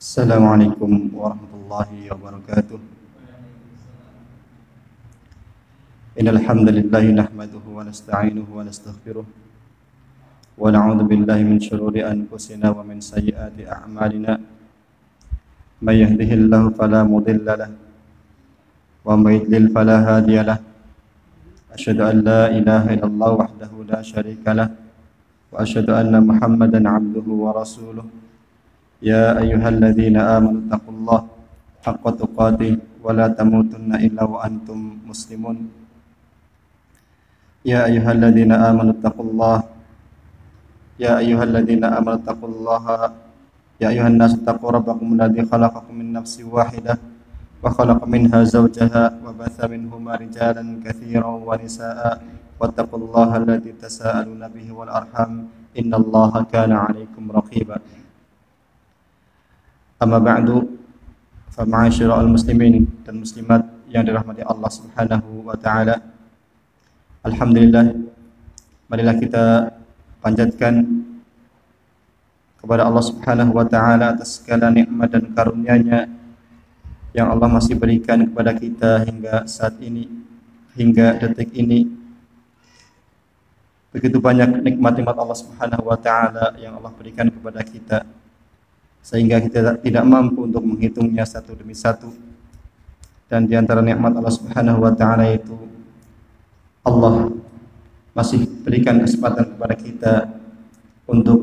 Assalamualaikum warahmatullahi wabarakatuh. Innal hamdalillahi nahmaduhu wa nasta'inuhu wa nastaghfiruh wa na'udzu billahi min shururi anfusina wa min sayyiati a'malina. May yahdihillahu fala mudilla lahu wa may yudlil fala hadiya lahu. Asyhadu an la ilaha illallah wahdahu la syarika lahu wa asyhadu anna Muhammadan 'abduhu wa rasuluh. Ya ayyuhalladzina amanu taqullaha haqqa tuqatih wa la tamutunna illa wa antum muslimun. Ya ayyuhalladzina amanu taqullaha Ya ayyuhalladzina amanu taqullaha Ya ayyuhan nasu taqu rabbakum alladzi khalaqakum min nafsin wahidah wa khalaqa minha zawjaha wa batha minhuma rijalan katsiran wa nisaa'a wattaqullaha alladzi tasaaluna bihi wal arham innallaha kana 'alaikum raqiba. Amma ba'du, fa ma'asyiral muslimin dan muslimat yang dirahmati Allah Subhanahu wa taala. Alhamdulillah, marilah kita panjatkan kepada Allah Subhanahu wa taala atas segala nikmat dan karunia-Nya yang Allah masih berikan kepada kita hingga saat ini, hingga detik ini. Begitu banyak nikmat-nikmat Allah Subhanahu wa taala yang Allah berikan kepada kita, sehingga kita tidak mampu untuk menghitungnya satu demi satu. Dan di antara nikmat Allah Subhanahu wa taala itu, Allah masih berikan kesempatan kepada kita untuk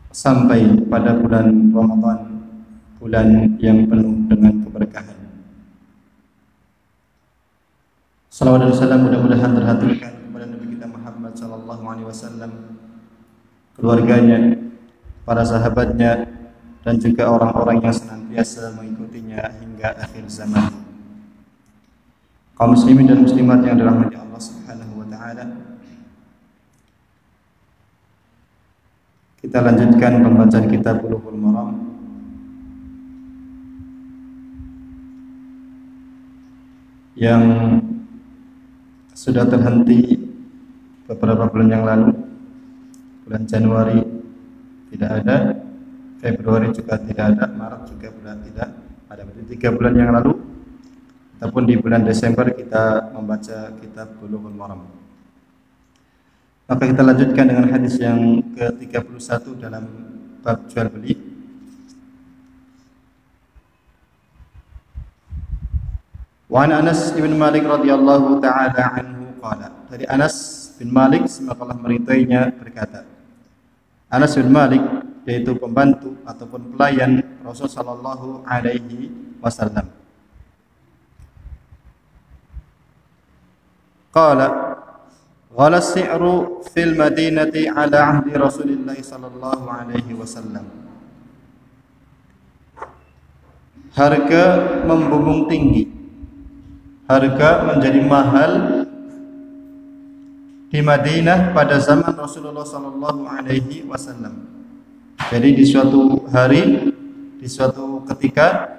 sampai pada bulan Ramadan, bulan yang penuh dengan keberkahan. Salawat dan salam mudah-mudahan terhaturkan kepada Nabi kita Muhammad sallallahu alaihi wasallam, keluarganya, para sahabatnya, dan juga orang-orang yang senantiasa mengikutinya hingga akhir zaman. Kaum muslimin dan muslimat yang dirahmati Allah Subhanahu wa taala, kita lanjutkan pembacaan kitab Bulughul Maram yang sudah terhenti beberapa bulan yang lalu. Bulan Januari tidak ada, Februari juga tidak ada, Maret juga tidak ada. Berarti 3 bulan yang lalu ataupun di bulan Desember kita membaca kitab Bulughul Maram. Maka kita lanjutkan dengan hadis yang ke-31 dalam bab jual beli. Wa an Anas bin Malik radhiyallahu taala anhu qala. Dari Anas bin Malik, semoga Allah meridainya, berkata, Anas bin Malik yaitu pembantu ataupun pelayan Rasul sallallahu alaihi wasallam. Qala ghala as-si'ru fil madinati ala ahdi Rasulillah sallallahu alaihi wasallam. Harga membumbung tinggi, harga menjadi mahal di Madinah pada zaman Rasulullah sallallahu alaihi wasallam. Jadi di suatu hari, di suatu ketika,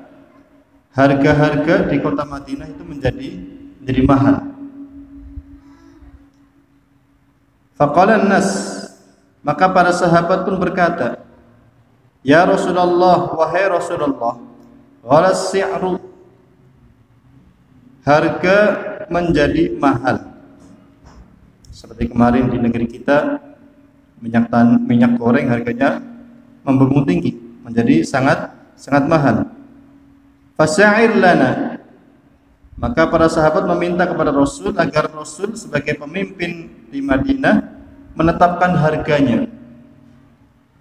harga-harga di kota Madinah itu menjadi mahal. Faqala an-nas, maka para sahabat pun berkata, Ya Rasulullah, wahai Rasulullah, ghala as-si'ru, harga menjadi mahal. Seperti kemarin di negeri kita, minyak goreng harganya membumbung tinggi, menjadi sangat mahal. Fasa'ir lana, maka para sahabat meminta kepada Rasul agar Rasul sebagai pemimpin di Madinah menetapkan harganya.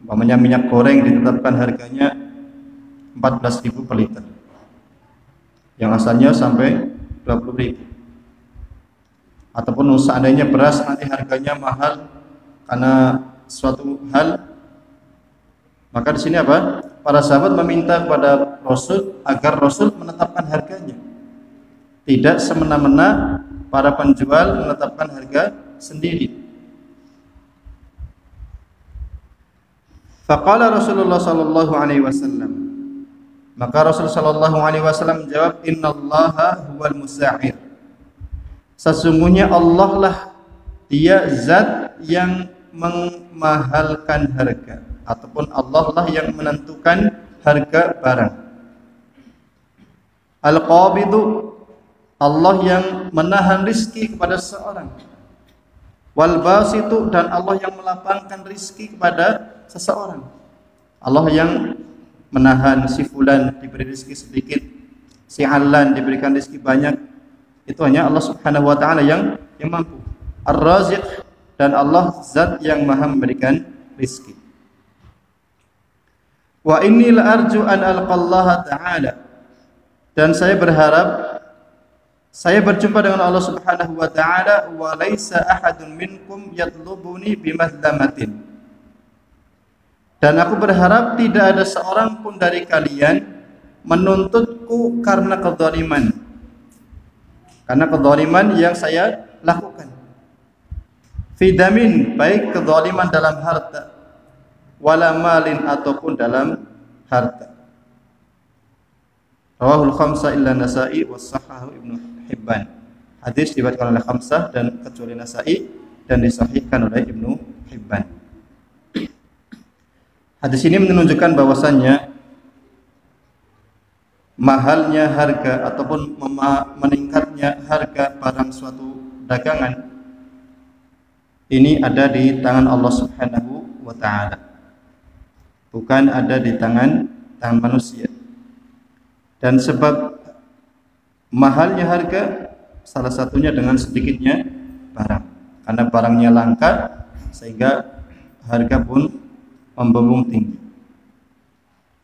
Umpamanya minyak goreng ditetapkan harganya 14.000 per liter, yang asalnya sampai 20.000. Ataupun seandainya beras nanti harganya mahal karena suatu hal, maka di sini apa? Para sahabat meminta kepada Rasul agar Rasul menetapkan harganya. Tidak semena-mena para penjual menetapkan harga sendiri. Faqala Rasulullah sallallahu alaihi wasallam, maka Rasul sallallahu alaihi wasallam menjawab, Innallaha huwal musa'ir. Sesungguhnya Allah lah dia zat yang memahalkan harga ataupun Allah lah yang menentukan harga barang. Al-qabidu, Allah yang menahan rizki kepada seseorang. Wal basitu, dan Allah yang melapangkan rizki kepada seseorang. Allah yang menahan, si fulan diberi rizki sedikit, si alan diberikan rizki banyak. Itu hanya Allah Subhanahu wa taala yang mampu. Ar-Raziq, dan Allah zat yang maha memberikan rizki. Wa inni la arju an alqallaha ta'ala, dan saya berharap saya berjumpa dengan Allah Subhanahu wa taala. Wa laisa ahadun minkum yatlubuni bimadlamatin, dan aku berharap tidak ada seorang pun dari kalian menuntutku karena kezaliman, yang saya lakukan. Fidamin, baik kezaliman dalam harta, wala malin, ataupun dalam harta. Rawahul khamsah illa Nasa'i wa sahahu Ibnu Hibban. Hadis diriwayatkan oleh khamsah dan kecuali Nasa'i, dan disahihkan oleh Ibnu Hibban. Hadis ini menunjukkan bahwasannya mahalnya harga ataupun meningkatnya harga barang suatu dagangan ini ada di tangan Allah Subhanahu wa taala, bukan ada di tangan manusia. Dan sebab mahalnya harga salah satunya dengan sedikitnya barang, karena barangnya langka sehingga harga pun membumbung tinggi.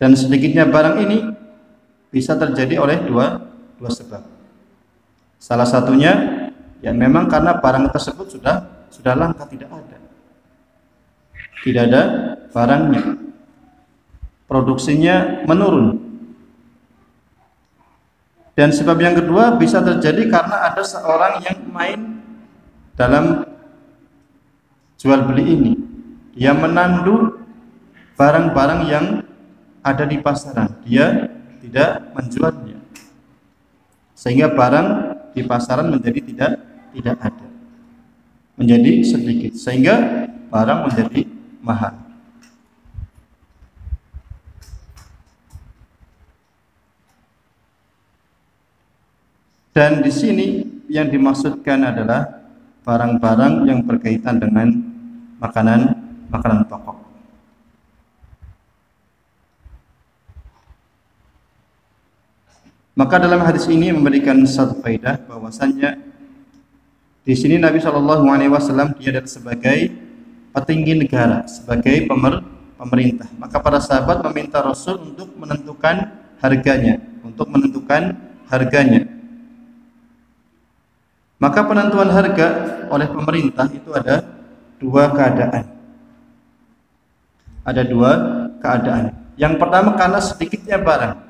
Dan sedikitnya barang ini bisa terjadi oleh dua sebab. Salah satunya ya memang karena barang tersebut sudah langka, tidak ada barangnya, produksinya menurun. Dan sebab yang kedua bisa terjadi karena ada seorang yang main dalam jual beli ini. Dia menandu barang-barang yang ada di pasaran, dia tidak menjualnya, sehingga barang di pasaran menjadi tidak ada, menjadi sedikit, sehingga barang menjadi mahal. Dan di sini yang dimaksudkan adalah barang-barang yang berkaitan dengan makanan pokok. Maka dalam hadis ini memberikan satu faedah bahwasannya di sini Nabi Shallallahu Alaihi Wasallam dia adalah sebagai petinggi negara, sebagai pemerintah. Maka para sahabat meminta Rasul untuk menentukan harganya, Maka penentuan harga oleh pemerintah itu ada dua keadaan. Yang pertama karena sedikitnya barang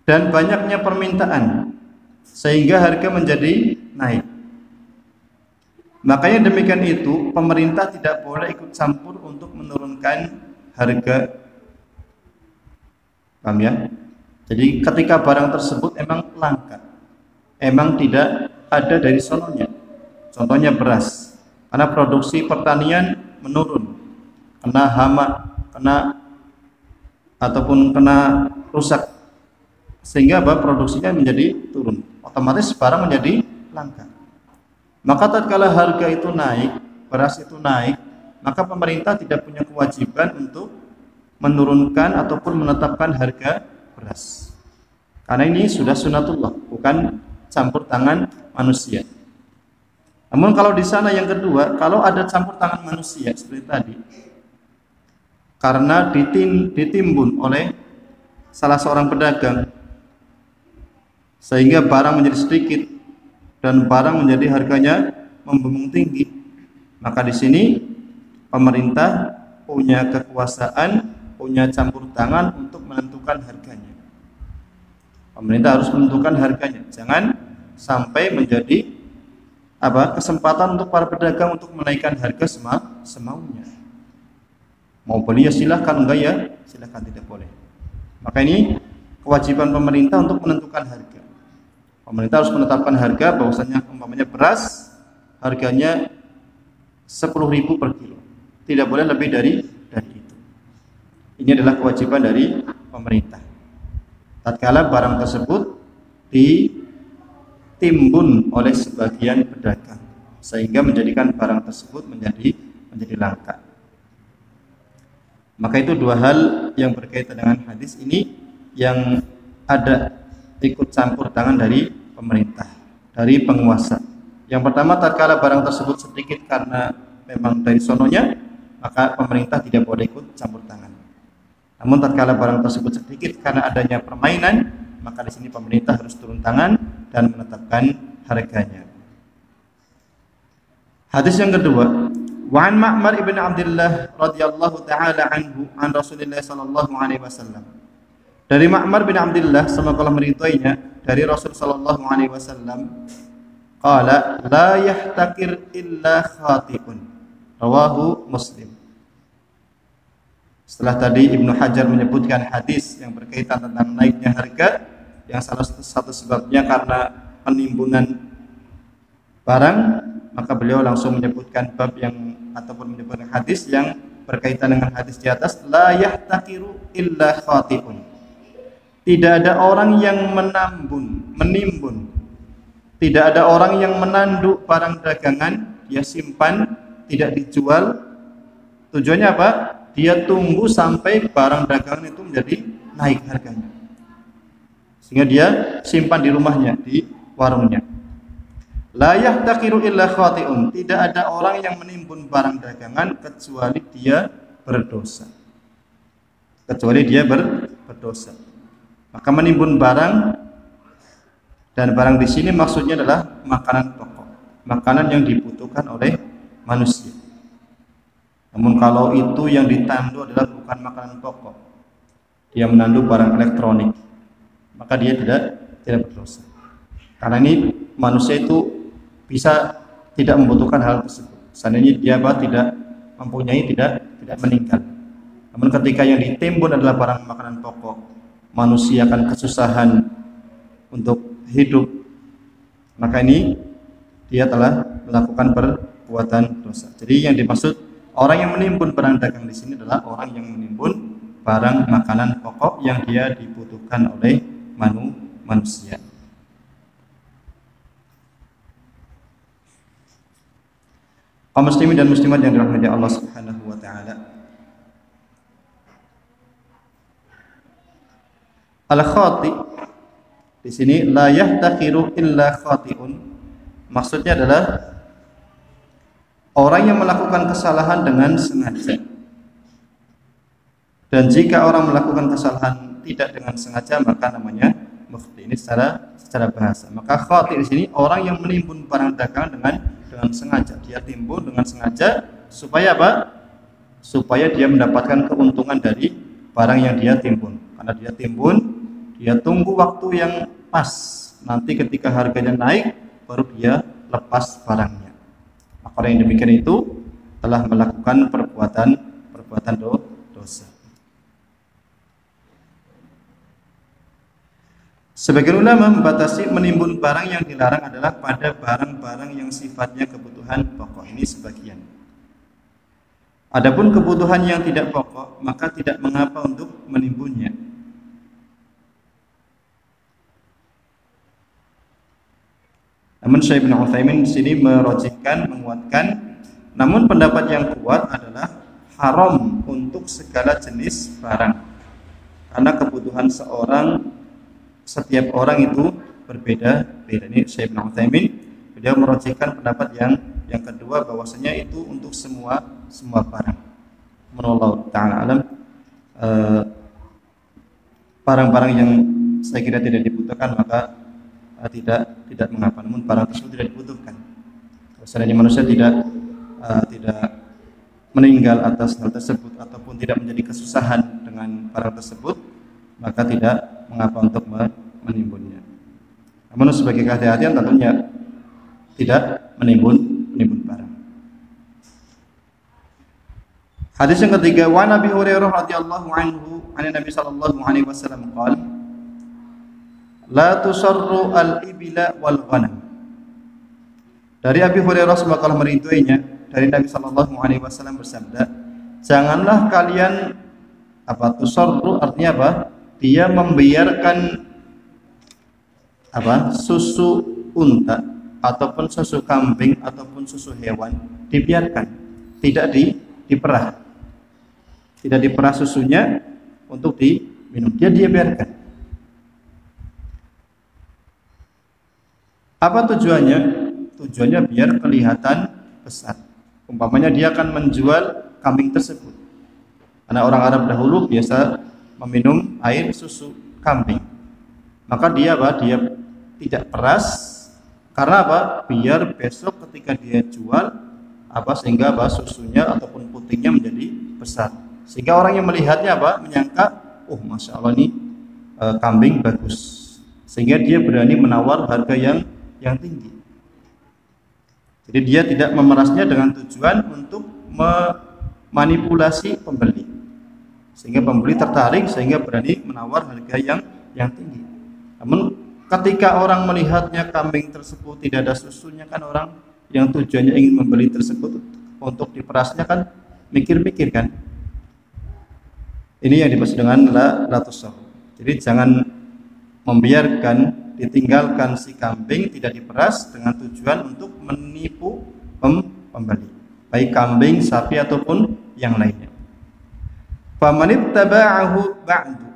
dan banyaknya permintaan sehingga harga menjadi naik. Makanya demikian itu pemerintah tidak boleh ikut campur untuk menurunkan harga. Paham ya? Jadi ketika barang tersebut emang langka, emang tidak ada dari sononya. Contohnya beras, karena produksi pertanian menurun, kena hama, ataupun kena rusak, sehingga produksinya menjadi turun, otomatis barang menjadi langka. Maka tatkala harga itu naik, beras itu naik, maka pemerintah tidak punya kewajiban untuk menurunkan ataupun menetapkan harga beras, karena ini sudah sunatullah, bukan campur tangan manusia. Namun kalau di sana yang kedua, kalau ada campur tangan manusia seperti tadi, karena ditimbun oleh salah seorang pedagang sehingga barang menjadi sedikit dan barang menjadi harganya membumbung tinggi, maka di sini pemerintah punya kekuasaan, punya campur tangan untuk menentukan harganya. Pemerintah harus menentukan harganya, jangan sampai menjadi kesempatan untuk para pedagang untuk menaikkan harga semaunya. Mau beli ya silahkan, enggak ya silahkan, tidak boleh. Maka ini kewajiban pemerintah untuk menentukan harga. Pemerintah harus menetapkan harga, bahwasanya umpamanya beras harganya 10.000 per kilo. tidak boleh lebih dari itu. Ini adalah kewajiban dari pemerintah. Tatkala barang tersebut ditimbun oleh sebagian pedagang sehingga menjadikan barang tersebut menjadi langka. Maka itu dua hal yang berkaitan dengan hadis ini yang ada ikut campur tangan dari pemerintah, dari penguasa. Yang pertama, tatkala barang tersebut sedikit karena memang dari sononya, maka pemerintah tidak boleh ikut campur tangan. Namun tatkala barang tersebut sedikit karena adanya permainan, maka di sini pemerintah harus turun tangan dan menetapkan harganya. Hadis yang kedua, wa an Ma'mar ibn Abdullah radhiyallahu taala anhu an Rasulillah sallallahu alaihi wasallam. Dari Ma'mar bin Abdullah, semoga Allah meridhoinya, dari Rasul sallallahu alaihi wasallam, qala la yahtakir illa khati'un. Rawahu Muslim. Setelah tadi Ibnu Hajar menyebutkan hadis yang berkaitan tentang naiknya harga, yang salah satu sebabnya karena penimbunan barang, maka beliau langsung menyebutkan bab yang ataupun menyebutkan hadis yang berkaitan dengan hadis di atas, la yahtakiru illa khati'un. Tidak ada orang yang menimbun. Tidak ada orang yang menanduk barang dagangan, dia simpan, tidak dijual. Tujuannya apa? Dia tunggu sampai barang dagangan itu menjadi naik harganya, sehingga dia simpan di rumahnya, di warungnya. La yahtakiru illa khati'un. Tidak ada orang yang menimbun barang dagangan kecuali dia berdosa. Berdosa. Maka menimbun barang, dan barang di sini maksudnya adalah makanan pokok, makanan yang dibutuhkan oleh manusia. Namun kalau itu yang ditandu adalah bukan makanan pokok, dia menandu barang elektronik, maka dia tidak berdosa. Karena ini manusia itu bisa tidak membutuhkan hal tersebut. Seandainya dia tidak mempunyai, tidak meninggal. Namun ketika yang ditimbun adalah barang makanan pokok, manusia akan kesusahan untuk hidup, maka ini dia telah melakukan perbuatan dosa. Jadi yang dimaksud orang yang menimbun barang dagang di sini adalah orang yang menimbun barang makanan pokok yang dia dibutuhkan oleh manusia. Kaum muslimin dan muslimat yang dirahmati Allah Subhanahu wa taala. Al-khati di sini la yahtakiru illa khati'un. Maksudnya adalah orang yang melakukan kesalahan dengan sengaja. Dan jika orang melakukan kesalahan tidak dengan sengaja, maka namanya mukhti. Ini secara bahasa. Maka khati di sini orang yang menimbun barang dagangan dengan sengaja. Dia timbun dengan sengaja supaya apa? Supaya dia mendapatkan keuntungan dari barang yang dia timbun. Karena dia timbun, dia tunggu waktu yang pas. Nanti ketika harganya naik, baru dia lepas barangnya. Maka orang yang demikian itu telah melakukan perbuatan dosa. Sebagian ulama membatasi menimbun barang yang dilarang adalah pada barang-barang yang sifatnya kebutuhan pokok. Ini sebagian. Adapun kebutuhan yang tidak pokok, maka tidak mengapa untuk menimbunnya. Namun Syekh bin Utsaimin di sini menguatkan, namun pendapat yang kuat adalah haram untuk segala jenis barang. Karena kebutuhan setiap orang itu berbeda-beda. Ini Syekh bin Utsaimin, beliau merojihkan pendapat yang kedua, bahwasanya itu untuk semua barang. Menurut ta'ala alam, barang-barang yang saya kira tidak dibutuhkan maka tidak mengapa. Namun barang tersebut tidak dibutuhkan. Kalau seandainya manusia tidak meninggal atas hal tersebut ataupun tidak menjadi kesusahan dengan barang tersebut, maka tidak mengapa untuk menimbunnya. Namun sebagai kehati-hatian tentunya tidak menimbun barang. Hadis yang ketiga, wa Nabi Hurairah radhiyallahu anhu, an Nabi sallallahu alaihi wasallam qala, la tusarru al-ibila wal ghanam. Dari Abi Hurairah semoga Allah meridhoinya, dari Nabi Shallallahu Alaihi Wasallam bersabda, janganlah kalian tusarru, artinya apa? Dia membiarkan susu unta ataupun susu kambing ataupun susu hewan dibiarkan, tidak diperah, tidak diperah susunya untuk diminum, dia biarkan. Apa tujuannya? Tujuannya biar kelihatan besar. Umpamanya dia akan menjual kambing tersebut, karena orang Arab dahulu biasa meminum air susu kambing, maka dia tidak peras. Karena apa? Biar besok ketika dia jual sehingga susunya ataupun putingnya menjadi besar, sehingga orang yang melihatnya menyangka, oh masya Allah ini kambing bagus, sehingga dia berani menawar harga yang tinggi. Jadi dia tidak memerasnya dengan tujuan untuk memanipulasi pembeli, sehingga pembeli tertarik sehingga berani menawar harga yang tinggi. Namun ketika orang melihatnya kambing tersebut tidak ada susunya, kan orang yang tujuannya ingin membeli tersebut untuk diperasnya kan mikir-mikir kan. Ini yang dimaksud dengan la tusarru. Jadi jangan membiarkan, ditinggalkan si kambing tidak diperas dengan tujuan untuk menipu pembeli, baik kambing, sapi ataupun yang lainnya. Famanittaba'ahu ba'du,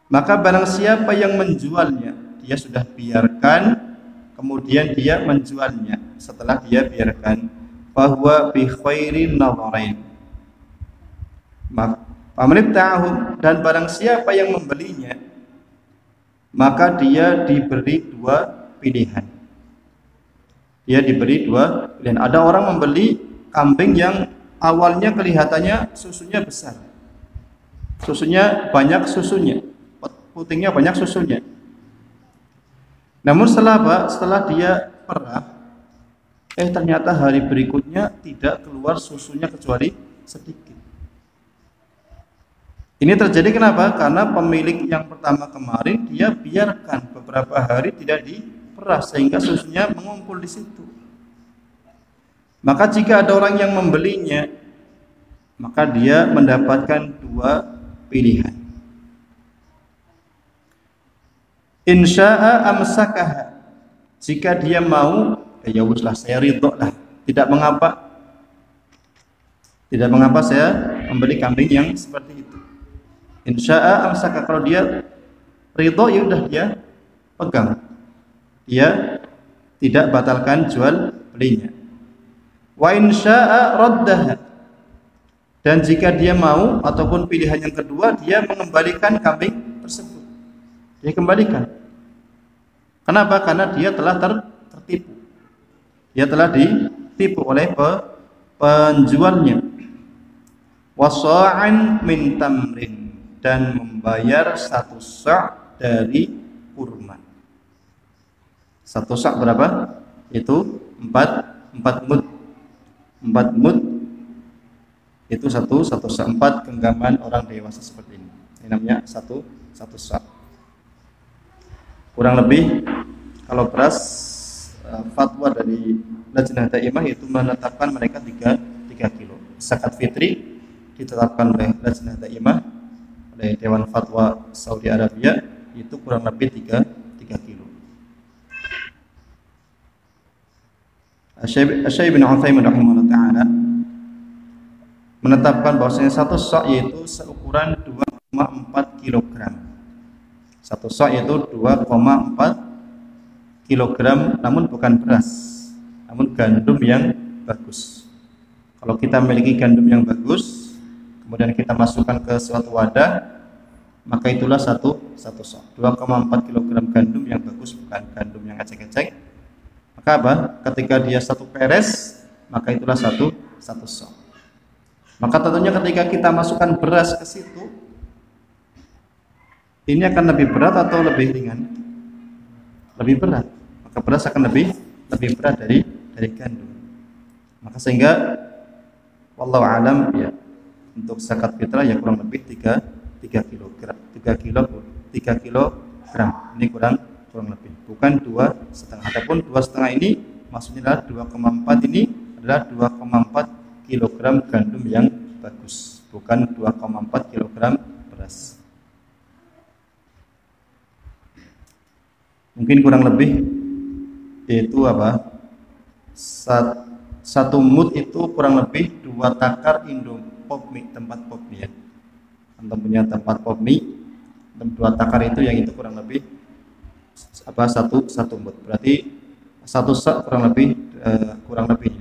maka barang siapa yang menjualnya, dia sudah biarkan, kemudian dia menjualnya setelah dia biarkan, fahuwa bi khairin nadharain. Famanittaba'ahu, dan barang siapa yang membelinya, maka dia diberi dua pilihan. Dia diberi dua pilihan. Ada orang membeli kambing yang awalnya kelihatannya susunya besar, susunya banyak, putingnya banyak susunya. Namun setelah dia perah, ternyata hari berikutnya tidak keluar susunya kecuali sedikit. Ini terjadi kenapa? Karena pemilik yang pertama kemarin dia biarkan beberapa hari tidak diperah sehingga susunya mengumpul di situ. Maka jika ada orang yang membelinya, maka dia mendapatkan dua pilihan. Insya'a amsakaha, jika dia mau, ya wuslah, saya ridho lah, tidak mengapa saya membeli kambing yang seperti itu. Insya'a amsaka, kalau dia ridho ya udah dia pegang, dia tidak batalkan jual belinya. Wa insya'a raddaha, dan jika dia mau ataupun pilihan yang kedua, dia mengembalikan kambing tersebut, dia kembalikan. Kenapa? Karena dia telah tertipu, dia telah ditipu oleh penjualnya. Wasa'an min tamrin, dan membayar 1 sa' dari kurma. 1 sa' berapa? Itu 4 mud. 4 mud itu satu sa', 4 genggaman orang dewasa seperti ini. Ini namanya satu sa'. Kurang lebih kalau beras, fatwa dari Lajnah Daimah itu menetapkan mereka 3 kilo. Zakat fitri ditetapkan oleh Lajnah Daimah, oleh Dewan Fatwa Saudi Arabia, itu kurang lebih 3 kilo. Syekh bin Utsaimin rahimahullah ta'ala menetapkan bahwasanya 1 sa' yaitu seukuran 2,4 kg. 1 sa' yaitu 2,4 kg, namun bukan beras, namun gandum yang bagus. Kalau kita memiliki gandum yang bagus, kemudian kita masukkan ke suatu wadah, maka itulah satu sa'. 2,4 kg gandum yang bagus, bukan gandum yang ecek-ecek. Maka ketika dia satu peres, maka itulah satu sa'. Maka tentunya ketika kita masukkan beras ke situ, ini akan lebih berat atau lebih ringan? Lebih berat. Maka beras akan lebih berat dari gandum. Maka sehingga wallahu alam ya, untuk zakat fitrah ya kurang lebih 3 kilogram. Ini kurang lebih. Bukan 2,5. Adapun 2,5 ini maksudnya adalah 2,4 ini adalah 2,4 kg gandum yang bagus, bukan 2,4 kg beras. Mungkin kurang lebih yaitu apa? Satu mut itu kurang lebih 2 takar pop mie, tempat pop mie ya. Antum punya tempat pop mie, 2 takar itu yang itu kurang lebih apa satu mut. Berarti satu sak kurang lebih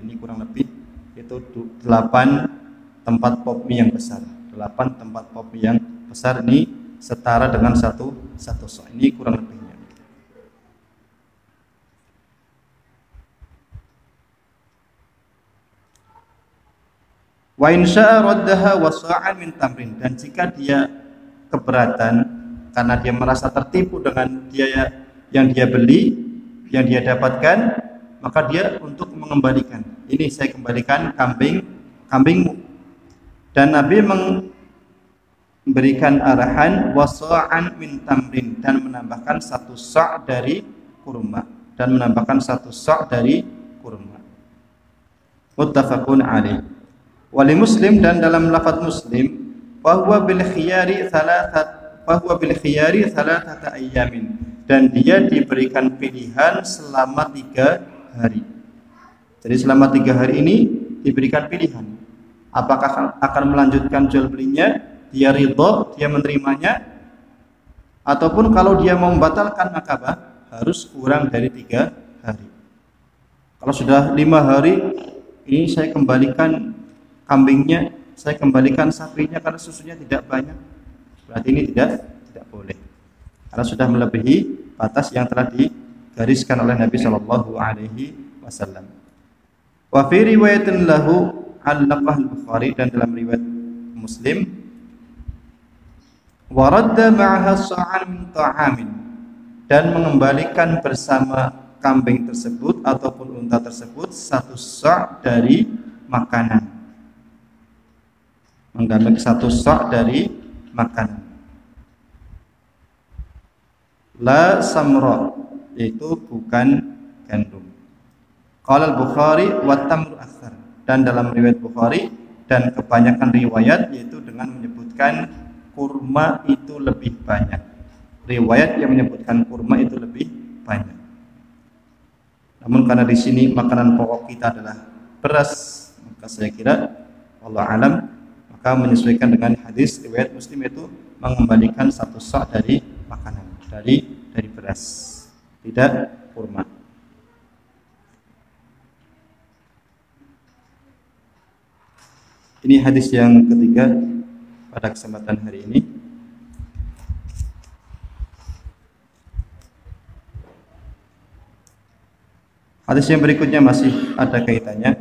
ini kurang lebih itu 8 tempat pop mie yang besar. 8 tempat pop mie yang besar ini setara dengan satu sak. Ini kurang lebihnya. Wa in syaa raddaha wa sa'an min tamrin, dan jika dia keberatan karena dia merasa tertipu dengan yang dia beli, yang dia dapatkan, maka dia untuk mengembalikan. Ini saya kembalikan kambingmu. Dan Nabi memberikan arahan wa sa'an min tamrin, dan menambahkan 1 sa' dari kurma, Muttafaqun alaih. Wali Muslim, dan dalam lafaz Muslim, bahwa bil khiyari thalathata ayyamin, dan dia diberikan pilihan selama 3 hari. Jadi selama 3 hari ini diberikan pilihan, apakah akan melanjutkan jual belinya, dia ridho, dia menerimanya, ataupun kalau dia mau membatalkan maka harus kurang dari 3 hari. Kalau sudah 5 hari ini saya kembalikan kambingnya, saya kembalikan sapinya karena susunya tidak banyak, berarti ini tidak boleh, karena sudah melebihi batas yang telah digariskan oleh Nabi Shallallahu Alaihi Wasallam. Wa fi riwayatin lahu al-lafah al-Bukhari, dan dalam riwayat Muslim, wa radda ma'aha sa'an min ta'amin, dan mengembalikan bersama kambing tersebut ataupun unta tersebut 1 sa' dari makanan. Menggambar 1 sa' dari makanan. La samra, yaitu bukan gandum. Qala al-Bukhari wa tamru akthar, dan dalam riwayat Bukhari dan kebanyakan riwayat yaitu dengan menyebutkan kurma itu lebih banyak. Riwayat yang menyebutkan kurma itu lebih banyak. Namun karena di sini makanan pokok kita adalah beras, maka saya kira wallahu alam, maka menyesuaikan dengan hadis riwayat Muslim itu mengembalikan 1 sa' dari makanan, dari beras, tidak kurma. Ini hadis yang ketiga pada kesempatan hari ini. Hadis yang berikutnya masih ada kaitannya.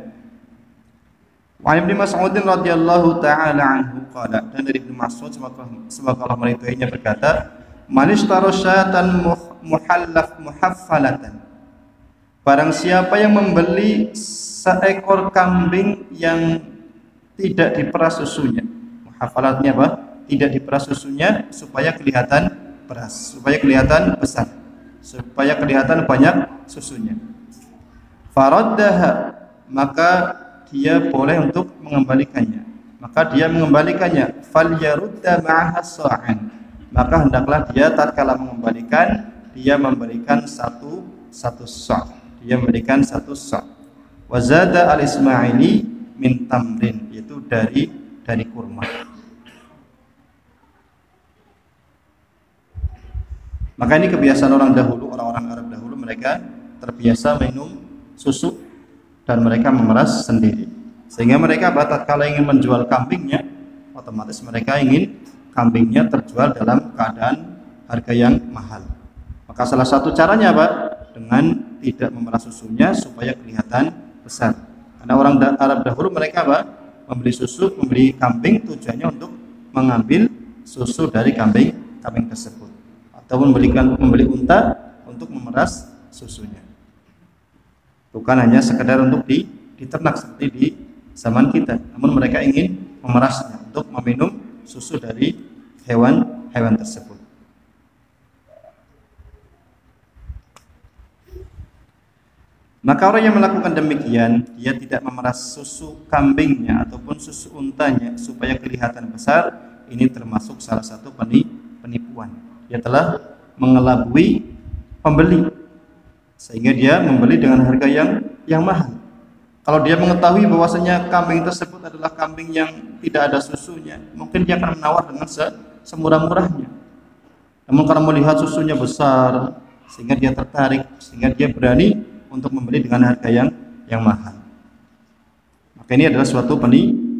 Wa Ibnu Mas'ud radhiyallahu taala anhu qala, dan dari Ibnu Mas'ud semoga Allah meridhoinya berkata, man ishtara syatan muhaffalatan, barang siapa yang membeli seekor kambing yang tidak diperas susunya. Muhaffalatnya apa? Tidak diperas susunya supaya kelihatan beras, supaya kelihatan besar, supaya kelihatan banyak susunya. Faraddaha, maka dia boleh untuk mengembalikannya. Maka dia mengembalikannya. Falyarudda ma'aha sa'an, maka hendaklah dia tatkala mengembalikan, dia memberikan satu sa'. Dia memberikan 1 sa'. Wa zada al-Ismaili min tamrin, yaitu dari kurma. Maka ini kebiasaan orang-orang Arab dahulu, mereka terbiasa minum susu dan mereka memeras sendiri, sehingga mereka tatkala ingin menjual kambingnya, otomatis mereka ingin kambingnya terjual dalam keadaan harga yang mahal. Maka salah satu caranya apa? Dengan tidak memeras susunya supaya kelihatan besar. Karena orang Arab dahulu mereka apa? Membeli kambing tujuannya untuk mengambil susu dari kambing tersebut, atau membeli unta untuk memeras susunya. Bukan hanya sekedar untuk diternak seperti di zaman kita, namun mereka ingin memerasnya untuk meminum susu dari hewan tersebut. Maka orang yang melakukan demikian, dia tidak memeras susu kambingnya ataupun susu untanya supaya kelihatan besar. Ini termasuk salah satu penipuan. Dia telah mengelabui pembeli sehingga dia membeli dengan harga yang mahal. Kalau dia mengetahui bahwasanya kambing tersebut adalah kambing yang tidak ada susunya, mungkin dia akan menawar dengan semurah-murahnya. Namun karena melihat susunya besar, sehingga dia tertarik, sehingga dia berani untuk membeli dengan harga yang mahal. Maka ini adalah suatu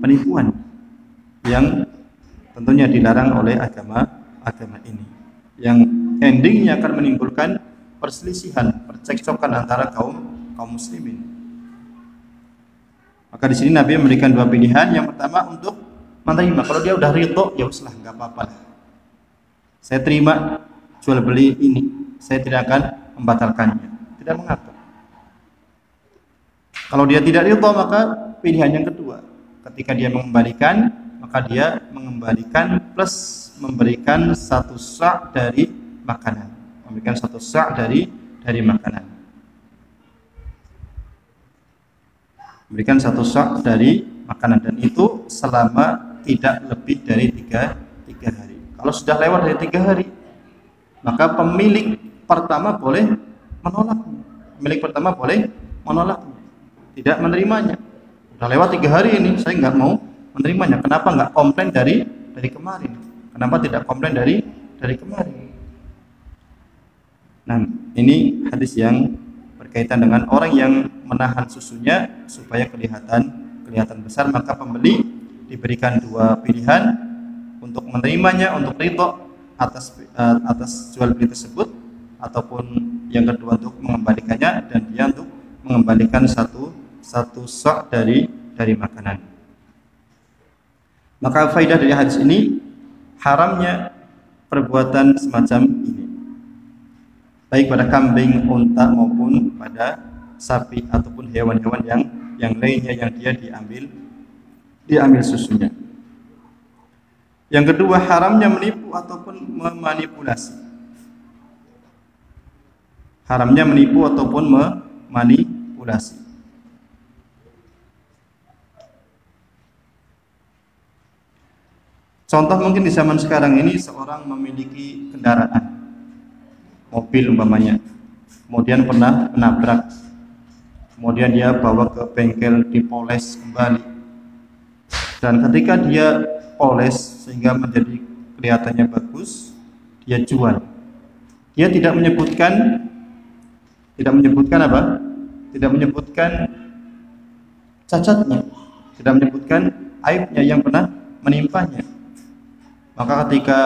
penipuan yang tentunya dilarang oleh agama ini, yang endingnya akan menimbulkan perselisihan, percekcokan antara kaum muslimin. Maka di sini Nabi memberikan dua pilihan. Yang pertama untuk menerima. Kalau dia udah ridho, ya uslah, nggak apa-apa. Saya terima jual beli ini, saya tidak akan membatalkannya, tidak mengapa. Kalau dia tidak ridho, maka pilihan yang kedua, ketika dia mengembalikan, maka dia mengembalikan plus memberikan satu sa' dari makanan, memberikan satu sa' dari makanan, memberikan satu sa' dari makanan, dan itu selama tidak lebih dari tiga hari. Kalau sudah lewat dari 3 hari, maka pemilik pertama boleh menolaknya. Pemilik pertama boleh menolaknya, tidak menerimanya. Sudah lewat 3 hari ini, saya nggak mau menerimanya. Kenapa nggak komplain dari kemarin? Kenapa tidak komplain dari kemarin? Nah, ini hadis yang berkaitan dengan orang yang menahan susunya supaya kelihatan besar. Maka pembeli diberikan dua pilihan untuk menerimanya, untuk ridho atas jual beli tersebut, ataupun yang kedua untuk mengembalikannya, dan dia untuk mengembalikan satu sa' dari makanan. Maka faidah dari hadis ini, haramnya perbuatan semacam ini, baik pada kambing, unta maupun pada sapi ataupun hewan-hewan yang lainnya yang dia diambil susunya. Yang kedua, haramnya menipu ataupun memanipulasi. Haramnya menipu ataupun memanipulasi. Contoh mungkin di zaman sekarang ini, seorang memiliki kendaraan, mobil umpamanya, kemudian pernah menabrak, kemudian dia bawa ke bengkel dipoles kembali, dan ketika dia poles sehingga menjadi kelihatannya bagus, dia jual. Dia tidak menyebutkan apa? Tidak menyebutkan cacatnya, tidak menyebutkan aibnya yang pernah menimpanya. Maka ketika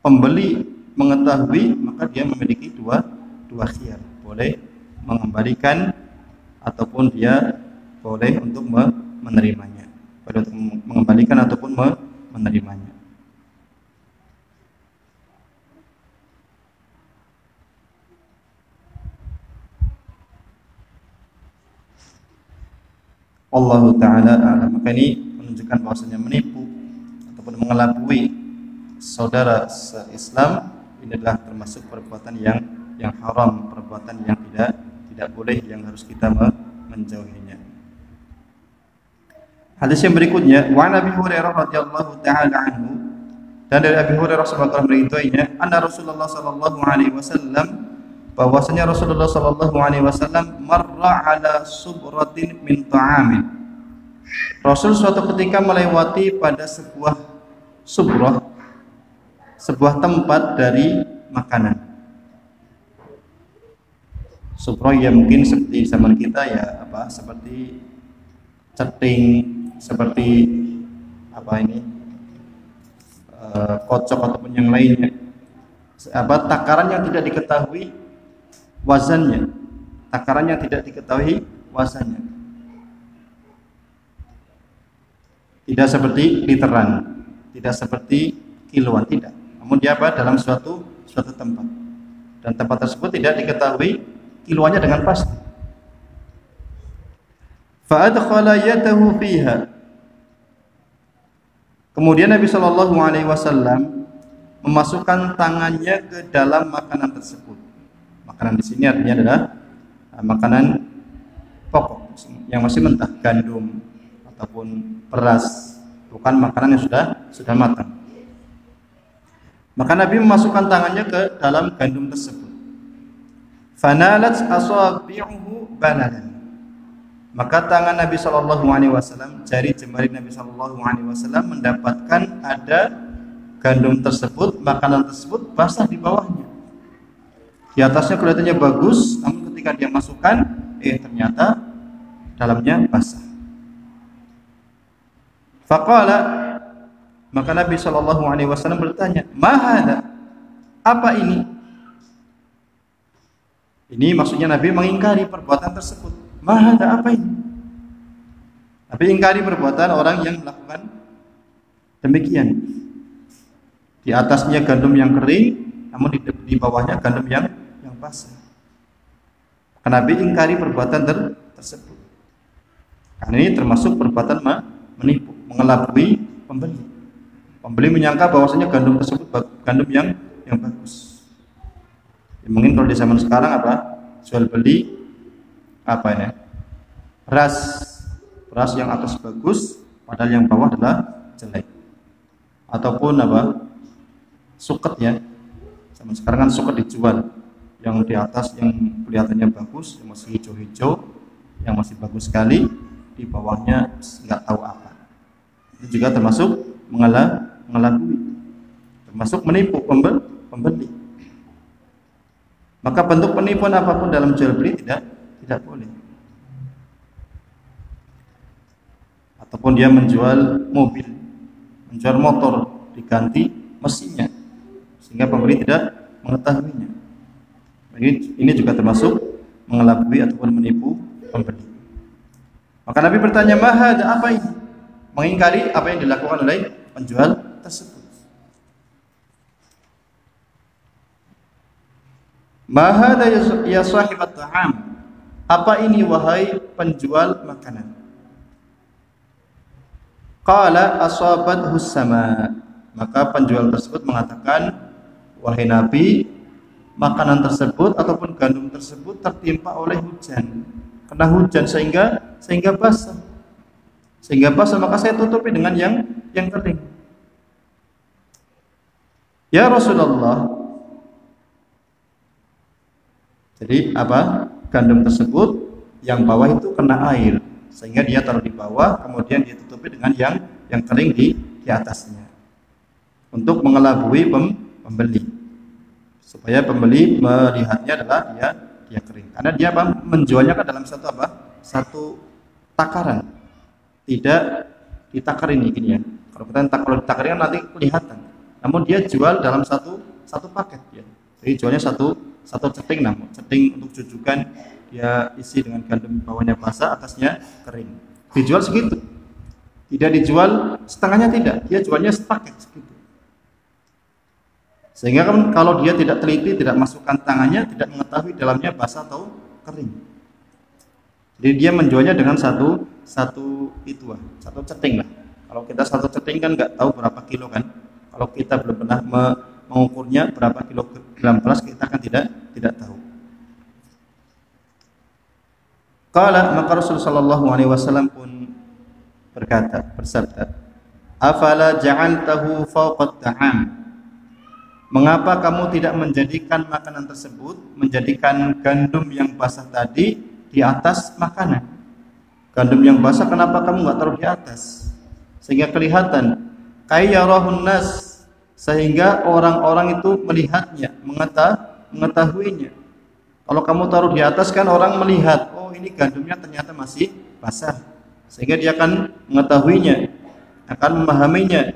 pembeli mengetahui, maka dia memiliki dua khiyar, boleh mengembalikan ataupun dia boleh untuk menerimanya, boleh untuk mengembalikan ataupun menerimanya. Allahu ta'ala a'lam. Maka ini menunjukkan bahwasanya menipu ataupun mengelabui saudara se-Islam ini adalah termasuk perbuatan yang haram, perbuatan yang tidak boleh, yang harus kita menjauhinya. Hadis yang berikutnya, wa Nabi Hurairah radhiyallahu taala anhu, dan dari Abi Hurairah semoga Allah meridhoinya, anna Rasulullah sallallahu alaihi wasallam, bahwasanya Rasulullah sallallahu alaihi wasallam marra ala subratin min ta'amin. Rasul suatu ketika melewati pada sebuah subrah, sebuah tempat dari makanan. Subrah ya mungkin seperti zaman kita ya, seperti ceting, seperti kocok ataupun yang lainnya. Takaran yang tidak diketahui wazannya, takaran yang tidak diketahui wazannya, tidak seperti literan, tidak seperti kiloan, tidak. Namun dia dalam suatu tempat, dan tempat tersebut tidak diketahui kiloannya dengan pasti. Fa'adkhala yadahu fiha. Kemudian Nabi Shallallahu Alaihi Wasallam memasukkan tangannya ke dalam makanan tersebut. Makanan di sini artinya adalah makanan pokok yang masih mentah, gandum ataupun beras, bukan makanan yang sudah matang. Maka Nabi memasukkan tangannya ke dalam gandum tersebut. Fanalat asabi'uhu balalan. Maka tangan Nabi Shallallahu Alaihi Wasallam, jari jemari Nabi Shallallahu Alaihi Wasallam mendapatkan ada gandum tersebut, makanan tersebut basah di bawahnya. Di atasnya kelihatannya bagus, namun ketika dia masukkan, ternyata dalamnya basah. Faqala, maka Nabi Shallallahu Alaihi Wasallam bertanya, "Mahada? Apa ini?" Ini maksudnya Nabi mengingkari perbuatan tersebut. Mahada, apa ini? Nabi ingkari perbuatan orang yang melakukan demikian. Di atasnya gandum yang kering, namun di bawahnya gandum yang basah. Maka Nabi ingkari perbuatan tersebut. Karena ini termasuk perbuatan menipu, mengelabui pembeli. Pembeli menyangka bahwasanya gandum tersebut gandum yang bagus. Ya, mungkin kalau di zaman sekarang apa? Jual beli apa ini? Beras yang atas bagus, padahal yang bawah adalah jelek. Ataupun apa? Suket ya. Zaman sekarang kan suket dijual. Yang di atas yang kelihatannya bagus, yang masih hijau-hijau, yang masih bagus sekali, di bawahnya nggak tahu apa. Itu juga termasuk mengelabui, termasuk menipu pembeli. Maka bentuk penipuan apapun dalam jual beli tidak boleh. Ataupun dia menjual mobil, menjual motor, diganti mesinnya sehingga pembeli tidak mengetahuinya. Ini juga termasuk mengelabui ataupun menipu pembeli. Maka Nabi bertanya, "Mahada, apa ini?" Mengingkari apa yang dilakukan oleh penjual tersebut. "Mahada ya sahibat ta'am?" Apa ini wahai penjual makanan? Qala asabathu sama. Maka penjual tersebut mengatakan, "Wahai Nabi, makanan tersebut ataupun gandum tersebut tertimpa oleh hujan. Kena hujan sehingga basah. Sehingga basah, maka saya tutupi dengan yang kering." Ya Rasulullah. Jadi apa? Gandum tersebut yang bawah itu kena air, sehingga dia taruh di bawah, kemudian dia tutupi dengan yang kering di atasnya. Untuk mengelabui pembeli. Supaya pembeli melihatnya adalah dia kering. Karena dia menjualnya kan dalam satu takaran. Tidak ditakar ini gini ya. Kalau ditakarin nanti kelihatan. Namun dia jual dalam satu paket ya. Jadi jualnya satu ceting, namun ceting untuk jujukan dia isi dengan gandum bawahnya basah, atasnya kering. Dijual segitu. Tidak dijual setengahnya, tidak. Dia jualnya sepaket segitu. Sehingga kan kalau dia tidak teliti, tidak masukkan tangannya, tidak mengetahui dalamnya basah atau kering. Jadi dia menjualnya dengan satu ceting lah. Kalau kita satu ceting kan nggak tahu berapa kilo kan. Kalau kita belum pernah mengukurnya berapa kilogram beras, kita kan tidak tahu. Maka Rasulullah sallallahu alaihi wasallam pun bersabda, "Afala ja'altahu fawqa ta'am?" Mengapa kamu tidak menjadikan makanan tersebut, menjadikan gandum yang basah tadi di atas makanan? Gandum yang basah kenapa kamu nggak taruh di atas? Sehingga kelihatan, kayyarahun nas, sehingga orang-orang itu melihatnya, mengetahuinya. Kalau kamu taruh di atas kan orang melihat, oh ini gandumnya ternyata masih basah, sehingga dia akan mengetahuinya, akan memahaminya.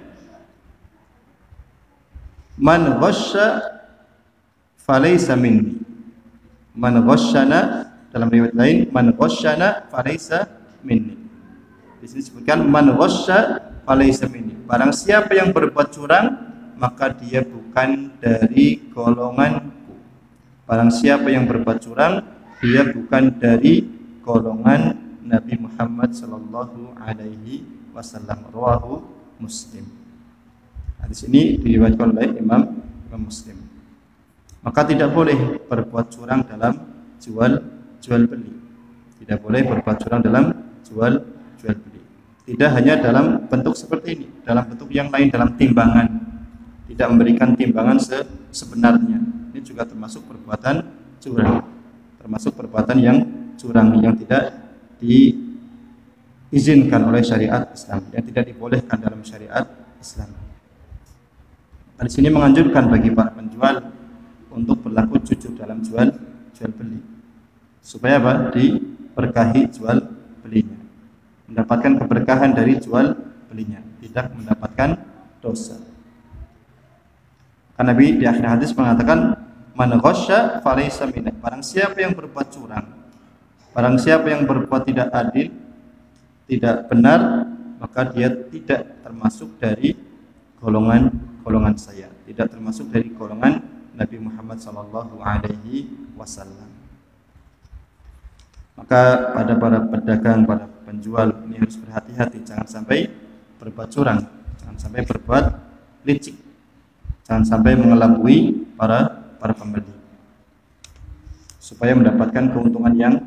Man ghasya falaysa minni. Man ghasyana, dalam riwayat lain, man ghasyana falaysa minni. Di sini disebutkan man ghasya falaysa minni. Barang siapa yang berbuat curang, maka dia bukan dari golonganku. Barang siapa yang berbuat curang, dia bukan dari golongan Nabi Muhammad sallallahu alaihi wasallam. Rawahu Muslim. Hadis ini diriwayatkan oleh Imam Muslim. Maka tidak boleh berbuat curang dalam jual jual beli. Tidak boleh berbuat curang dalam jual beli. Tidak hanya dalam bentuk seperti ini, dalam bentuk yang lain, dalam timbangan. Tidak memberikan timbangan sebenarnya. Ini juga termasuk perbuatan curang. Termasuk perbuatan yang curang yang tidak diizinkan oleh syariat Islam, yang tidak dibolehkan dalam syariat Islam. Di sini menganjurkan bagi para penjual untuk berlaku jujur dalam jual beli, supaya apa? Diberkahi jual belinya, mendapatkan keberkahan dari jual belinya, tidak mendapatkan dosa. Karena Nabi di akhir hadis mengatakan, man ghasya falaysa minna. Barang siapa yang berbuat curang, barang siapa yang berbuat tidak adil, tidak benar, maka dia tidak termasuk dari golongan saya, tidak termasuk dari golongan Nabi Muhammad sallallahu alaihi wasallam. Maka pada para pedagang, para penjual ini harus berhati-hati, jangan sampai berbuat curang, jangan sampai berbuat licik, jangan sampai mengelabui para pembeli, supaya mendapatkan keuntungan yang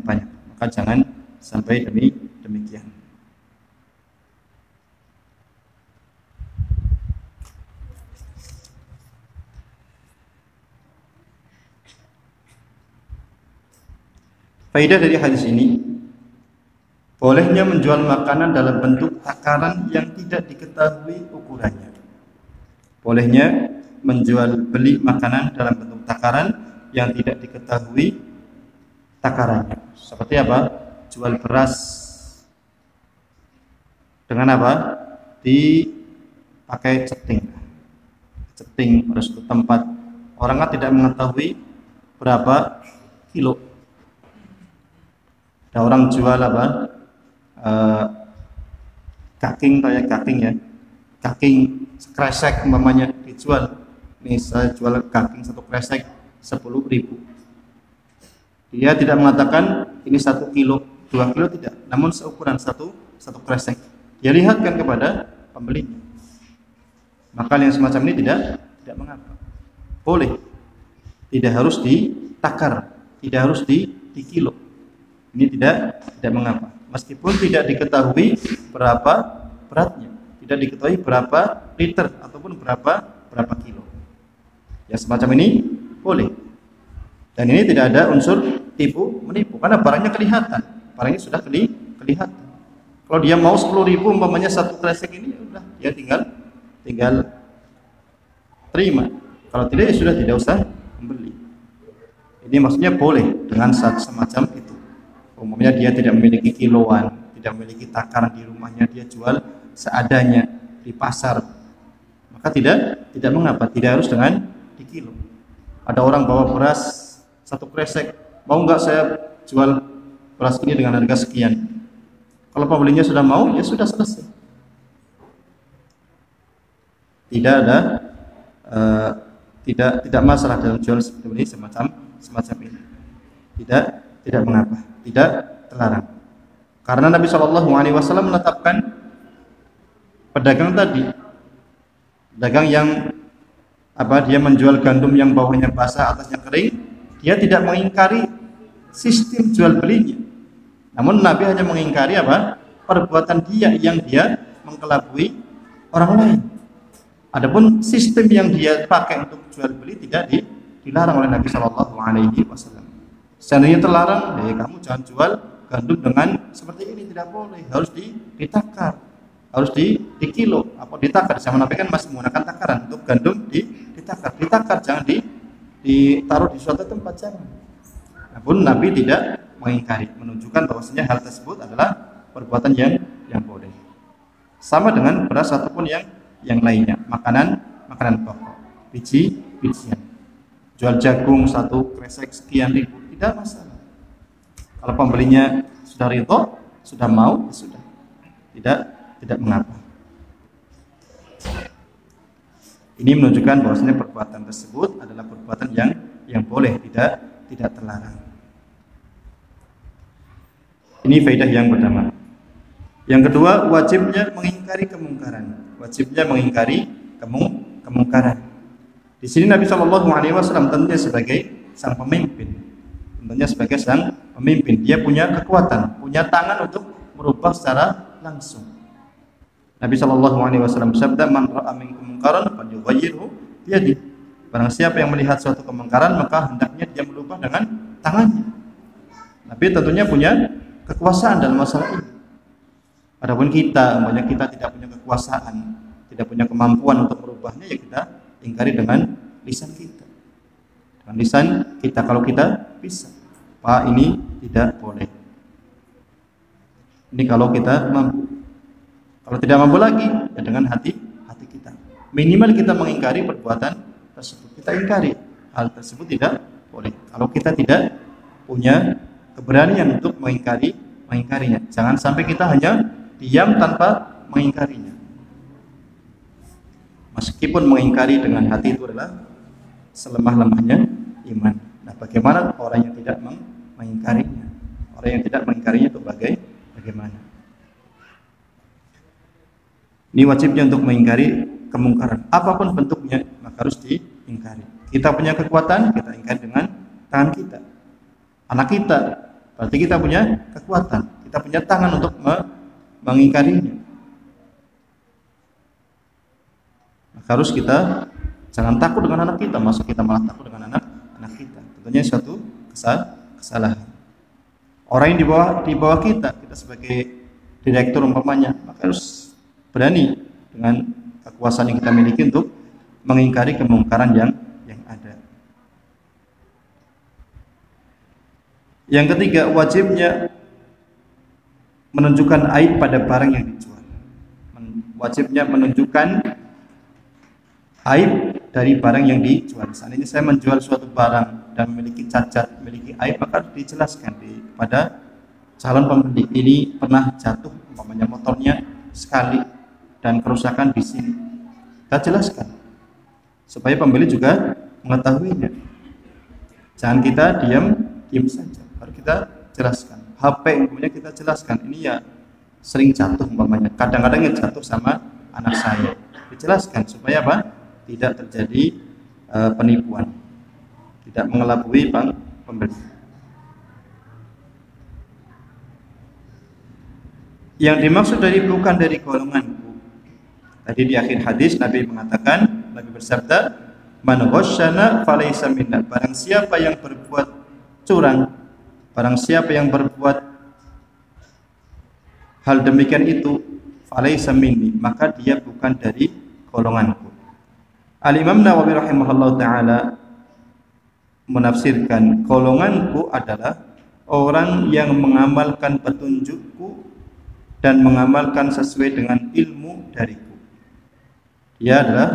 banyak. Maka jangan sampai demikian. Faedah dari hadis ini, bolehnya menjual makanan dalam bentuk takaran yang tidak diketahui ukurannya. Bolehnya menjual beli makanan dalam bentuk takaran yang tidak diketahui takarannya. Seperti apa? Jual beras dengan apa? Dipakai ceting pada suatu tempat. Orang kan tidak mengetahui berapa kilo. Ada orang jual apa? Kaking ya, kaking kresek umpamanya dijual. Nih saya jual kaking satu kresek 10.000. Dia tidak mengatakan ini 1 kilo, 2 kilo, tidak, namun seukuran satu kresek. Dia lihatkan kepada pembelinya. Maka yang semacam ini tidak mengapa. Boleh. Tidak harus ditakar, tidak harus di kilo. Ini tidak mengapa. Meskipun tidak diketahui berapa beratnya, tidak diketahui berapa liter ataupun berapa kilo. Ya semacam ini boleh. Dan ini tidak ada unsur tipu menipu karena barangnya kelihatan. Barangnya sudah kelihatan. Kalau dia mau 10.000 umpamanya satu kresek ini, udah dia tinggal terima. Kalau tidak ya sudah tidak usah membeli. Ini maksudnya boleh dengan semacam itu. Umumnya dia tidak memiliki kiloan, tidak memiliki takaran di rumahnya, dia jual seadanya di pasar. Maka tidak mengapa, tidak harus dengan di kilo. Ada orang bawa beras 1 kresek, mau nggak saya jual beras ini dengan harga sekian? Kalau pembelinya sudah mau, ya sudah selesai. Tidak ada tidak masalah dalam jual seperti ini, semacam ini. Tidak mengapa, tidak terlarang. Karena Nabi Shallallahu Alaihi Wasallam menetapkan pedagang tadi, pedagang yang dia menjual gandum yang bawahnya basah atasnya kering, dia tidak mengingkari sistem jual belinya. Namun Nabi hanya mengingkari perbuatan dia yang dia mengkelabui orang lain. Adapun sistem yang dia pakai untuk jual beli tidak dilarang oleh Nabi Shallallahu Alaihi Wasallam. Seandainya terlarang, kamu jangan jual gandum dengan seperti ini, tidak boleh, harus ditakar, harus di kilo, apa ditakar. Zaman Nabi kan masih menggunakan takaran untuk gandum, ditakar, jangan ditaruh di suatu tempat, jangan. Namun Nabi tidak mengingkari, menunjukkan bahwasanya hal tersebut adalah perbuatan yang boleh. Sama dengan beras ataupun yang lainnya, makanan pokok, bijian. Jual jagung 1 kresek sekian ribu, tidak masalah. Kalau pembelinya sudah ridho, sudah mau, ya sudah. Tidak mengapa. Ini menunjukkan bahwasanya perbuatan tersebut adalah perbuatan yang boleh, tidak terlarang. Ini faedah yang pertama. Yang kedua, wajibnya mengingkari kemungkaran. Wajibnya mengingkari kemungkaran. Di sini Nabi Shallallahu Alaihi Wasallam tentunya sebagai sang pemimpin, Tentunya sebagai sang pemimpin, dia punya kekuatan, punya tangan untuk merubah secara langsung. Nabi Shallallahu Alaihi Wasallam bersabda, "Man ra'a minkum munkaran falyughayyirhu biyadihi." Barang siapa yang melihat suatu kemungkaran, maka hendaknya dia merubah dengan tangannya. Nabi tentunya punya kekuasaan dalam masalah ini. Adapun kita, umpamanya kita tidak punya kekuasaan, tidak punya kemampuan untuk merubahnya, ya kita ingkari dengan lisan kita. Dengan lisan kita, kalau kita bisa, Pak, ini tidak boleh. Ini kalau kita mampu. Kalau tidak mampu lagi, ya dengan hati kita. Minimal kita mengingkari perbuatan tersebut. Kita ingkari hal tersebut tidak boleh. Kalau kita tidak punya keberanian untuk mengingkarinya, jangan sampai kita hanya diam tanpa mengingkarinya. Meskipun mengingkari dengan hati itu adalah selemah-lemahnya iman. Nah, bagaimana orang yang tidak mengingkarinya? Orang yang tidak mengingkarinya itu bagaimana? Ini wajibnya untuk mengingkari kemungkaran. Apapun bentuknya, maka harus diingkari. Kita punya kekuatan, kita ingkari dengan tangan kita. Anak kita, berarti kita punya kekuatan. Kita punya tangan untuk mengingkarinya. Maka harus kita jangan takut dengan anak kita, masa kita malah takut dengan anak kita. Tentunya suatu kesalahan. Orang yang di bawah kita sebagai direktur umpamanya, maka harus berani dengan kekuasaan yang kita miliki untuk mengingkari kemungkaran yang ada. Yang ketiga, wajibnya menunjukkan aib pada barang yang dijual. Wajibnya menunjukkan aib dari barang yang dijual. Seandainya saya menjual suatu barang dan memiliki cacat, memiliki aib, maka dijelaskan pada calon pembeli, ini pernah jatuh umpamanya motornya sekali dan kerusakan di sini. Kita jelaskan supaya pembeli juga mengetahuinya. Jangan kita diam saja. Harus kita jelaskan. HP umpamanya kita jelaskan, ini ya sering jatuh umpamanya. Kadang-kadang yang jatuh sama anak saya. Dijelaskan supaya apa? Tidak terjadi penipuan, tidak mengelabui pembeli. Yang dimaksud bukan dari golonganku. Tadi di akhir hadis Nabi mengatakan, Nabi bersabda, "Man ghasyana falaysa minna." Barang siapa yang berbuat curang, barang siapa yang berbuat hal demikian itu, falaysa minni, maka dia bukan dari golonganku. Al-Imam Nawawi rahimahullah ta'ala menafsirkan, golonganku adalah orang yang mengamalkan petunjukku dan mengamalkan sesuai dengan ilmu dariku. Dia adalah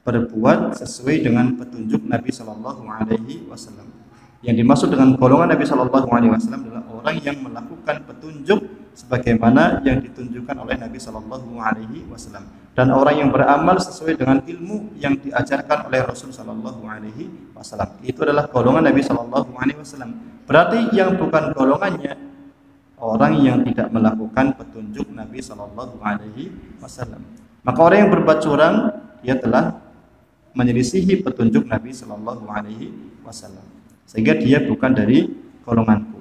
berbuat sesuai dengan petunjuk Nabi Shallallahu Alaihi Wasallam. Yang dimaksud dengan golongan Nabi Shallallahu Alaihi Wasallam adalah orang yang melakukan petunjuk sebagaimana yang ditunjukkan oleh Nabi Shallallahu Alaihi Wasallam, dan orang yang beramal sesuai dengan ilmu yang diajarkan oleh Rasul Shallallahu Alaihi Wasallam. Itu adalah golongan Nabi Shallallahu Alaihi Wasallam. Berarti yang bukan golongannya orang yang tidak melakukan petunjuk Nabi Shallallahu Alaihi Wasallam. Maka orang yang berbuat curang, dia telah menyelisihi petunjuk Nabi Shallallahu Alaihi Wasallam, sehingga dia bukan dari golonganku.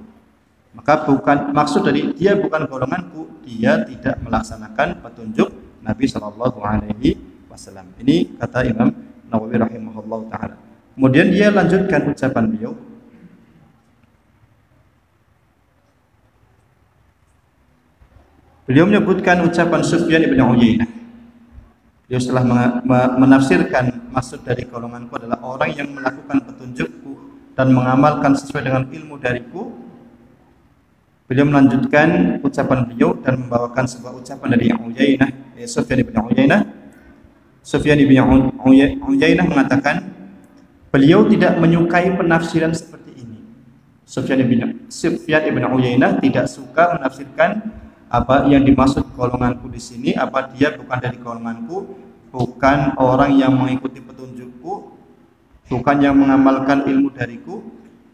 Maka maksud dari dia bukan golonganku, dia tidak melaksanakan petunjuk Nabi Shallallahu Alaihi Wasallam. Ini kata Imam Nawawi rahimahullah taala. Kemudian dia lanjutkan ucapan beliau. Beliau menyebutkan ucapan Sufyan ibn Uyainah. Beliau setelah menafsirkan maksud dari golonganku adalah orang yang melakukan petunjukku dan mengamalkan sesuai dengan ilmu dariku. Beliau melanjutkan ucapan beliau dan membawakan sebuah ucapan dari Sufyan ibn Uyainah. Sufyan ibn Uyainah mengatakan, beliau tidak menyukai penafsiran seperti ini. Sufyan ibn Uyainah tidak suka menafsirkan apa yang dimaksud golonganku di sini, apa dia bukan dari golonganku, bukan orang yang mengikuti petunjukku, bukan yang mengamalkan ilmu dariku.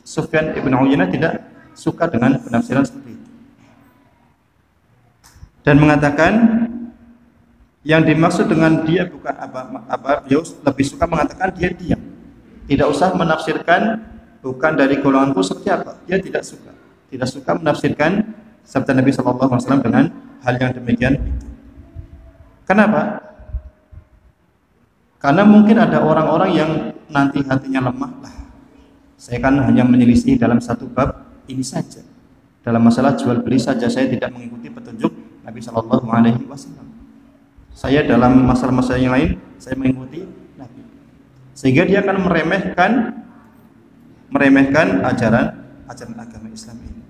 Sufyan ibn Uyainah tidak suka dengan penafsiran seperti itu, dan mengatakan yang dimaksud dengan dia bukan beliau lebih suka mengatakan dia diam, tidak usah menafsirkan bukan dari golonganku seperti apa? Dia tidak suka menafsirkan sabda Nabi Shallallahu Alaihi Wasallam dengan hal yang demikian itu. Kenapa? Karena mungkin ada orang-orang yang nanti hatinya lemah lah. Saya kan hanya menyelisih dalam satu bab ini saja. Dalam masalah jual beli saja saya tidak mengikuti petunjuk Nabi Shallallahu Alaihi Wasallam. Saya dalam masalah-masalah yang lain saya mengikuti Nabi. Sehingga dia akan meremehkan ajaran agama Islam ini.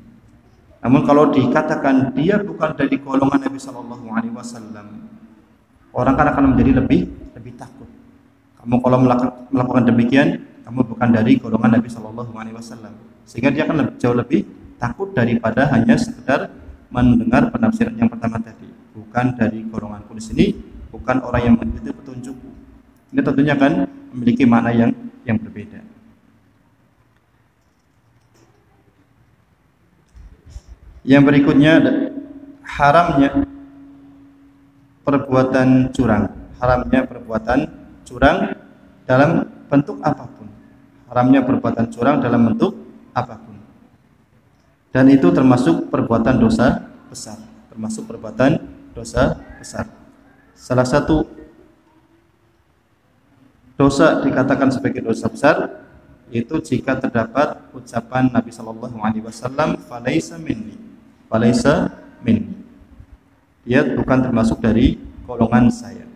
Namun kalau dikatakan dia bukan dari golongan Nabi Shallallahu Alaihi Wasallam, orang kan akan menjadi lebih takut. Kamu kalau melakukan demikian, kamu bukan dari golongan Nabi Shallallahu Alaihi Wasallam. Sehingga dia akan jauh lebih takut daripada hanya sekedar mendengar penafsiran yang pertama tadi. Bukan dari golonganku di sini, bukan orang yang mengikuti petunjukku. Ini tentunya akan memiliki makna yang berbeda. Yang berikutnya haramnya perbuatan curang dalam bentuk apapun. Haramnya perbuatan curang dalam bentuk apapun. Dan itu termasuk perbuatan dosa besar. Salah satu dosa dikatakan sebagai dosa besar yaitu jika terdapat ucapan Nabi Shallallahu Alaihi Wasallam, "Falaisa minni." Dia bukan termasuk dari golongan saya.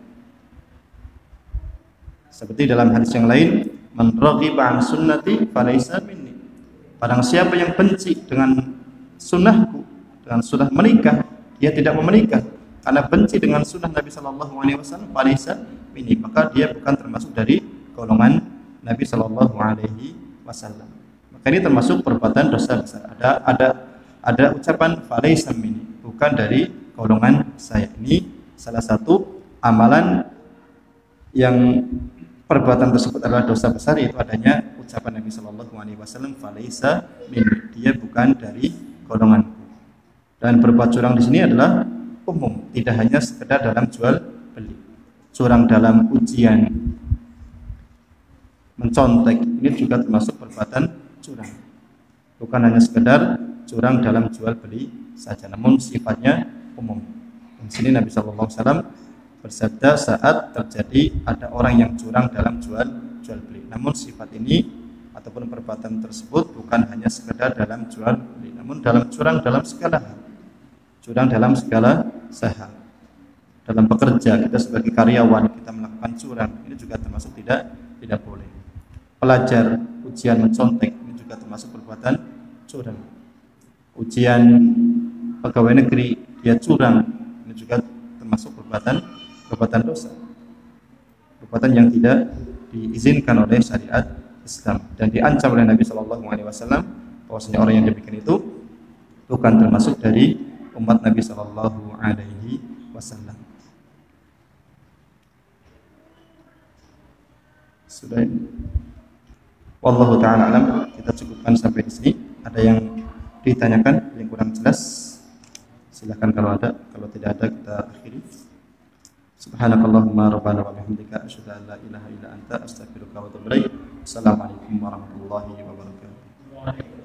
Seperti dalam hadis yang lain, "Man raghiba an sunnati falaisa minni." Barang siapa yang benci dengan sunnahku, dengan sunnah menikah, dia tidak mau menikah. Karena benci dengan sunnah Nabi Shallallahu Alaihi Wasallam, falaisa minni, maka dia bukan termasuk dari golongan Nabi Shallallahu Alaihi Wasallam. Maka ini termasuk perbuatan dosa besar. Ada ucapan falaisa minni, bukan dari golongan saya. Ini salah satu amalan yang perbuatan tersebut adalah dosa besar, yaitu adanya ucapan Nabi Shallallahu Alaihi Wasallam, falaisa minni, dia bukan dari golonganku. Dan berbuat curang di sini adalah umum, tidak hanya sekedar dalam jual beli. Curang dalam ujian, mencontek, ini juga termasuk perbuatan curang. Bukan hanya sekedar curang dalam jual beli saja, namun sifatnya umum. Di sini Nabi Shallallahu Alaihi Wasallam bersabda saat terjadi ada orang yang curang dalam jual beli. Namun sifat ini ataupun perbuatan tersebut bukan hanya sekedar dalam jual beli, namun dalam curang dalam segala hal. Curang dalam segala hal. Dalam bekerja, kita sebagai karyawan kita melakukan curang, ini juga termasuk tidak boleh. Pelajar ujian mencontek, ini juga termasuk perbuatan curang. Ujian pegawai negeri dia curang, ini juga termasuk perbuatan dosa, perbuatan yang tidak diizinkan oleh syariat Islam dan diancam oleh Nabi Shallallahu Alaihi Wasallam bahwasanya orang yang demikian itu bukan termasuk dari umat Nabi Shallallahu Alaihi Wasallam. Sudah, wallahu taala alam, kita cukupkan sampai di sini. Ada yang ditanyakan yang kurang jelas? Silakan kalau ada, kalau tidak ada kita akhiri. Subhanakallahumma rabbana wa bihamdika asyhadu an la ilaha illa anta astaghfiruka wa atubu ilaik. Assalamualaikum warahmatullahi wabarakatuh.